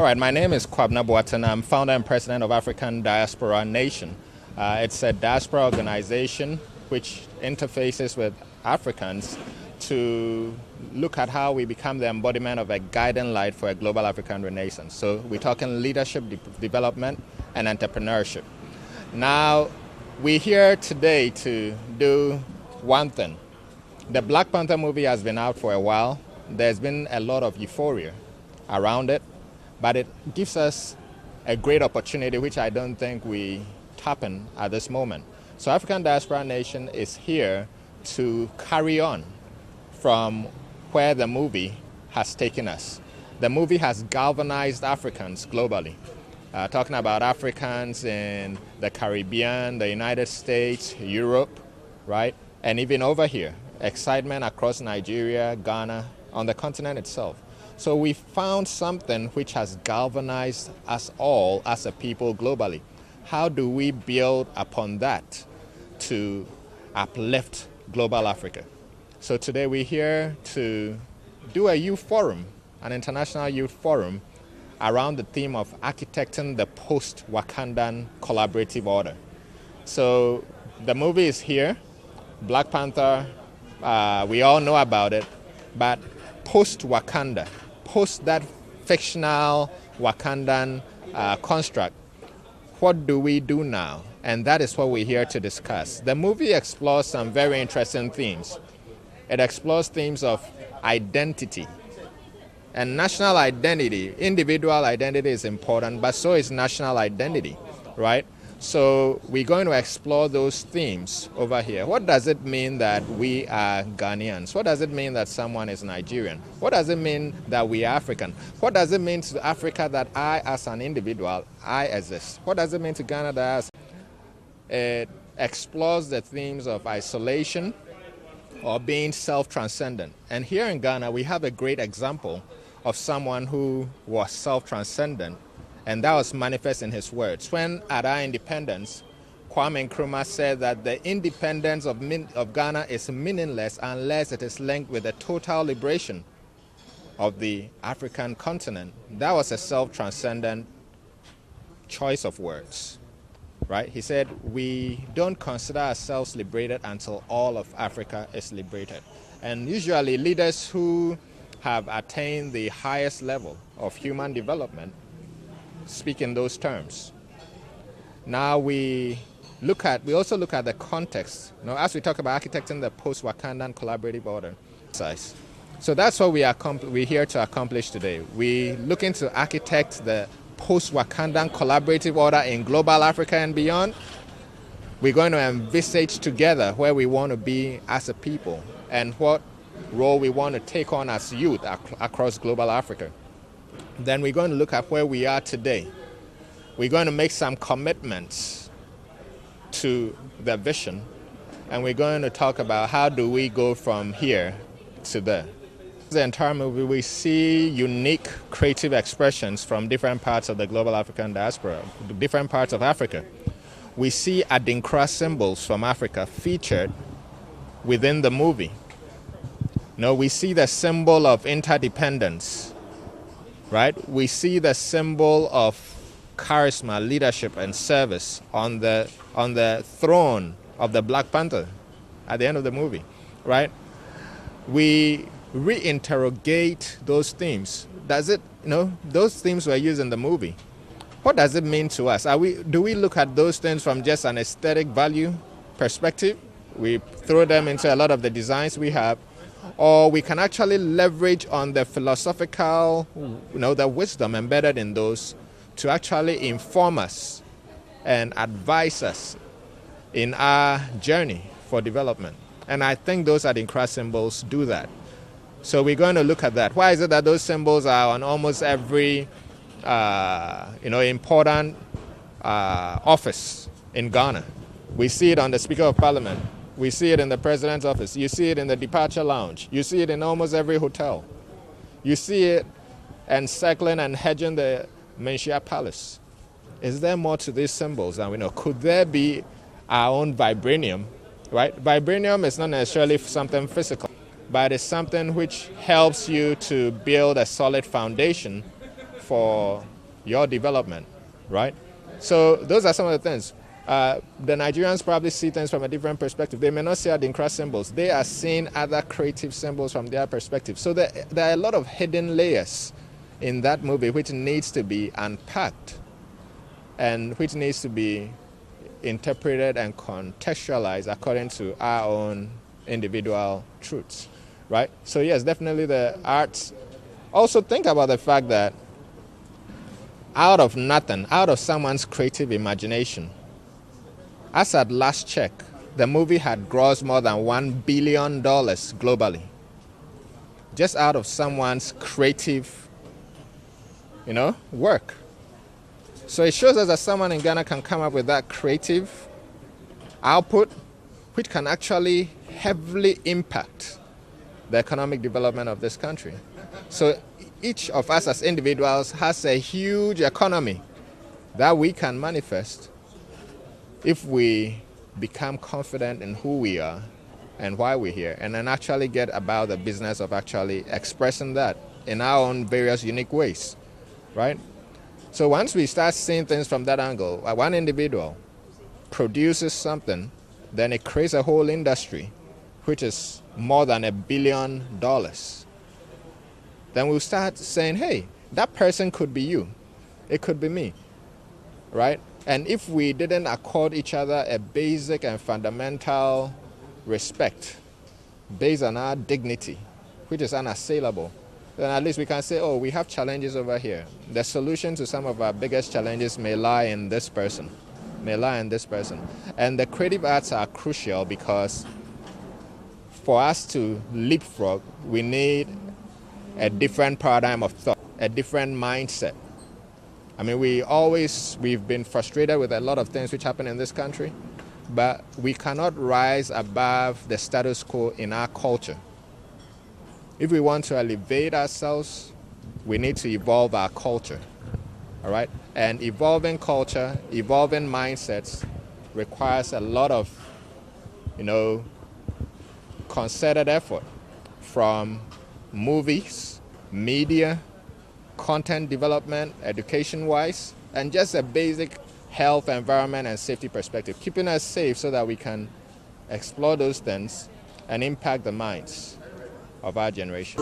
All right, my name is Kwabena Boateng. I'm founder and president of African Diaspora Nation. It's a diaspora organization which interfaces with Africans to look at how we become the embodiment of a guiding light for a global African renaissance. So we're talking leadership, development, and entrepreneurship. Now, we're here today to do one thing. The Black Panther movie has been out for a while. There's been a lot of euphoria around it, but it gives us a great opportunity which I don't think we tap in at this moment. So African Diaspora Nation is here to carry on from where the movie has taken us. The movie has galvanized Africans globally. Talking about Africans in the Caribbean, the United States, Europe, right? And even over here, excitement across Nigeria, Ghana, on the continent itself. So we found something which has galvanized us all as a people globally. How do we build upon that to uplift global Africa? So today we're here to do a youth forum, an international youth forum, around the theme of architecting the post-Wakandan collaborative order. So the movie is here, Black Panther, we all know about it, but post-Wakanda, post that fictional Wakandan construct, what do we do now? And that is what we're here to discuss. The movie explores some very interesting themes. It explores themes of identity. And national identity, individual identity is important, but so is national identity, right? So we're going to explore those themes over here. What does it mean that we are Ghanaians? What does it mean that someone is Nigerian? What does it mean that we are African? What does it mean to Africa that I, as an individual, I exist? What does it mean to Ghana that it explores the themes of isolation or being self-transcendent? And here in Ghana, we have a great example of someone who was self-transcendent, and that was manifest in his words. When at our independence, Kwame Nkrumah said that the independence of Ghana is meaningless unless it is linked with the total liberation of the African continent. That was a self-transcendent choice of words, right? He said, we don't consider ourselves liberated until all of Africa is liberated. And usually leaders who have attained the highest level of human development speak in those terms. Now we also look at the context, as we talk about architecting the post-Wakandan collaborative order. So that's what we're here to accomplish today. We're looking to architect the post-Wakandan collaborative order in global Africa and beyond. We're going to envisage together where we want to be as a people and what role we want to take on as youth across global Africa. Then we're going to look at where we are today. We're going to make some commitments to the vision, and we're going to talk about how do we go from here to there. The entire movie, we see unique creative expressions from different parts of the global African diaspora, different parts of Africa. We see Adinkra symbols from Africa featured within the movie. We see the symbol of interdependence, right? We see the symbol of charisma, leadership, and service on the throne of the Black Panther at the end of the movie, right? We reinterrogate those themes. Those themes were used in the movie. What does it mean to us? Do we look at those things from just an aesthetic value perspective? We throw them into a lot of the designs we have, or we can actually leverage on the philosophical, the wisdom embedded in those to actually inform us and advise us in our journey for development. And I think those Adinkra symbols do that. So we're going to look at that. Why is it that those symbols are on almost every important office in Ghana? We see it on the Speaker of Parliament. We see it in the President's office. You see it in the departure lounge. You see it in almost every hotel. You see it encircling and hedging the Menchia Palace. Is there more to these symbols than we know? Could there be our own vibranium, right? Vibranium is not necessarily something physical, but it's something which helps you to build a solid foundation for your development, right? So those are some of the things. The Nigerians probably see things from a different perspective. They may not see Adinkra symbols. They are seeing other creative symbols from their perspective. So there are a lot of hidden layers in that movie which needs to be unpacked and which needs to be interpreted and contextualized according to our own individual truths, right? So yes, definitely the arts. Also think about the fact that out of nothing, out of someone's creative imagination, as at last check, the movie had grossed more than $1 billion globally. Just out of someone's creative, work. So it shows us that someone in Ghana can come up with that creative output, which can actually heavily impact the economic development of this country. So each of us as individuals has a huge economy that we can manifest if we become confident in who we are and why we're here, and then actually get about the business of actually expressing that in our own various unique ways, right? So once we start seeing things from that angle, one individual produces something, then it creates a whole industry, which is more than $1 billion. Then we'll start saying, hey, that person could be you. It could be me, right? And if we didn't accord each other a basic and fundamental respect based on our dignity, which is unassailable, then at least we can say, oh, we have challenges over here. The solution to some of our biggest challenges may lie in this person, And the creative arts are crucial because for us to leapfrog, we need a different paradigm of thought, a different mindset. I mean, we've been frustrated with a lot of things which happen in this country, but we cannot rise above the status quo in our culture. If we want to elevate ourselves, we need to evolve our culture, all right? And evolving culture, evolving mindsets requires a lot of, concerted effort from movies, media, content development, education-wise, and just a basic health, environment, and safety perspective, keeping us safe so that we can explore those things and impact the minds of our generation.